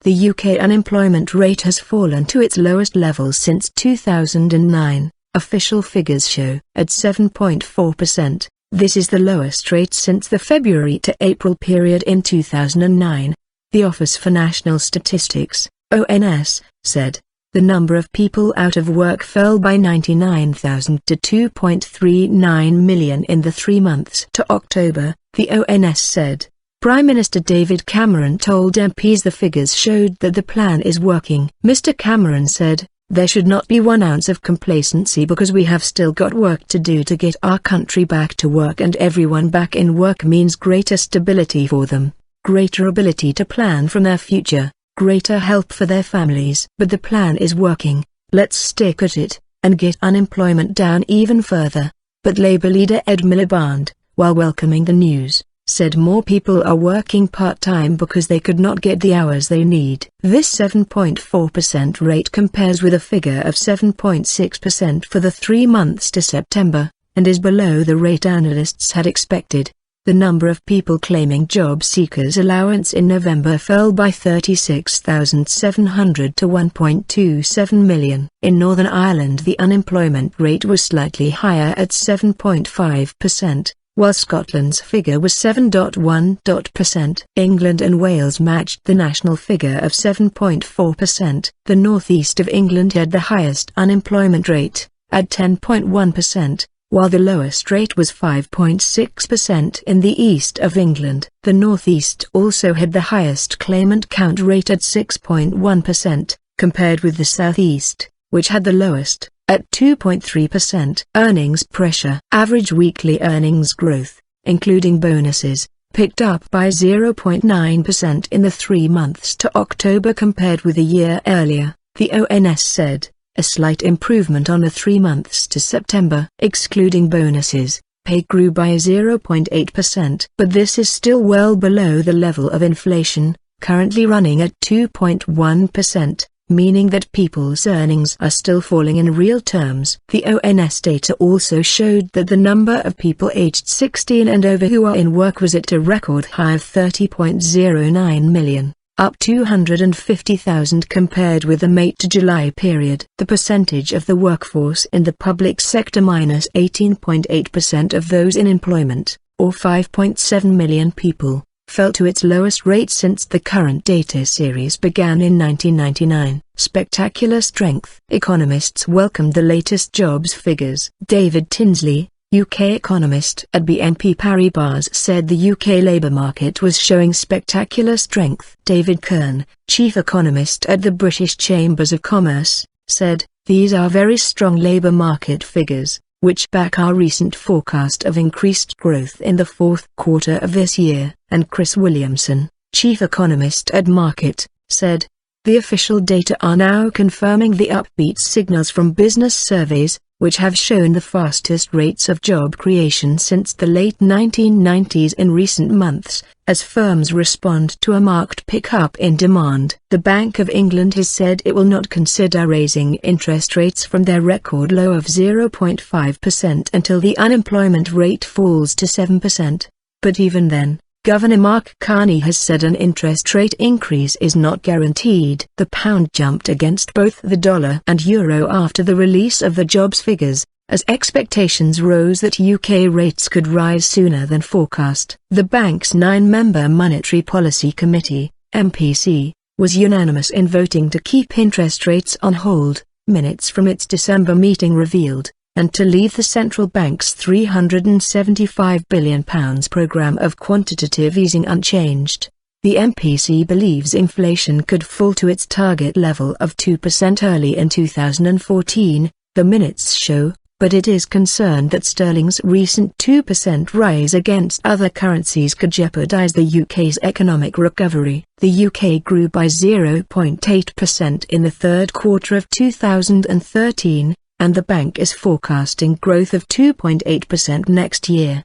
The UK unemployment rate has fallen to its lowest level since 2009, official figures show, at 7.4%. This is the lowest rate since the February to April period in 2009. The Office for National Statistics, ONS, said, the number of people out of work fell by 99,000 to 2.39 million in the 3 months to October, the ONS said. Prime Minister David Cameron told MPs the figures showed that the plan is working. Mr. Cameron said, there should not be 1 ounce of complacency because we have still got work to do to get our country back to work, and everyone back in work means greater stability for them, greater ability to plan from their future, greater help for their families. But the plan is working, let's stick at it, and get unemployment down even further. But Labour leader Ed Miliband, while welcoming the news, said more people are working part-time because they could not get the hours they need. This 7.4% rate compares with a figure of 7.6% for the 3 months to September, and is below the rate analysts had expected. The number of people claiming job seekers allowance in November fell by 36,700 to 1.27 million. In Northern Ireland the unemployment rate was slightly higher at 7.5%. While Scotland's figure was 7.1%. England and Wales matched the national figure of 7.4%. The northeast of England had the highest unemployment rate, at 10.1%, while the lowest rate was 5.6% in the east of England. The northeast also had the highest claimant count rate at 6.1%, compared with the southeast, which had the lowest, at 2.3%. Earnings pressure. Average weekly earnings growth, including bonuses, picked up by 0.9% in the 3 months to October compared with a year earlier, the ONS said, a slight improvement on the 3 months to September. Excluding bonuses, pay grew by 0.8%. But this is still well below the level of inflation, currently running at 2.1%. Meaning that people's earnings are still falling in real terms. The ONS data also showed that the number of people aged 16 and over who are in work was at a record high of 30.09 million, up 250,000 compared with the May to July period. The percentage of the workforce in the public sector minus 18.8% of those in employment, or 5.7 million people, fell to its lowest rate since the current data series began in 1999. Spectacular strength. Economists welcomed the latest jobs figures. David Tinsley, UK economist at BNP Paribas, said the UK labour market was showing spectacular strength. David Kern, chief economist at the British Chambers of Commerce, said, these are very strong labour market figures, which back our recent forecast of increased growth in the 4th quarter of this year. And Chris Williamson, chief economist at Market, said, the official data are now confirming the upbeat signals from business surveys, which have shown the fastest rates of job creation since the late 1990s in recent months, as firms respond to a marked pickup in demand. The Bank of England has said it will not consider raising interest rates from their record low of 0.5% until the unemployment rate falls to 7%. But even then, Governor Mark Carney has said an interest rate increase is not guaranteed. The pound jumped against both the dollar and euro after the release of the jobs figures, as expectations rose that UK rates could rise sooner than forecast. The bank's 9-member Monetary Policy Committee, MPC, was unanimous in voting to keep interest rates on hold, minutes from its December meeting revealed, and to leave the central bank's £375 billion programme of quantitative easing unchanged. The MPC believes inflation could fall to its target level of 2% early in 2014, the minutes show, but it is concerned that sterling's recent 2% rise against other currencies could jeopardise the UK's economic recovery. The UK grew by 0.8% in the 3rd quarter of 2013, and the bank is forecasting growth of 2.8% next year.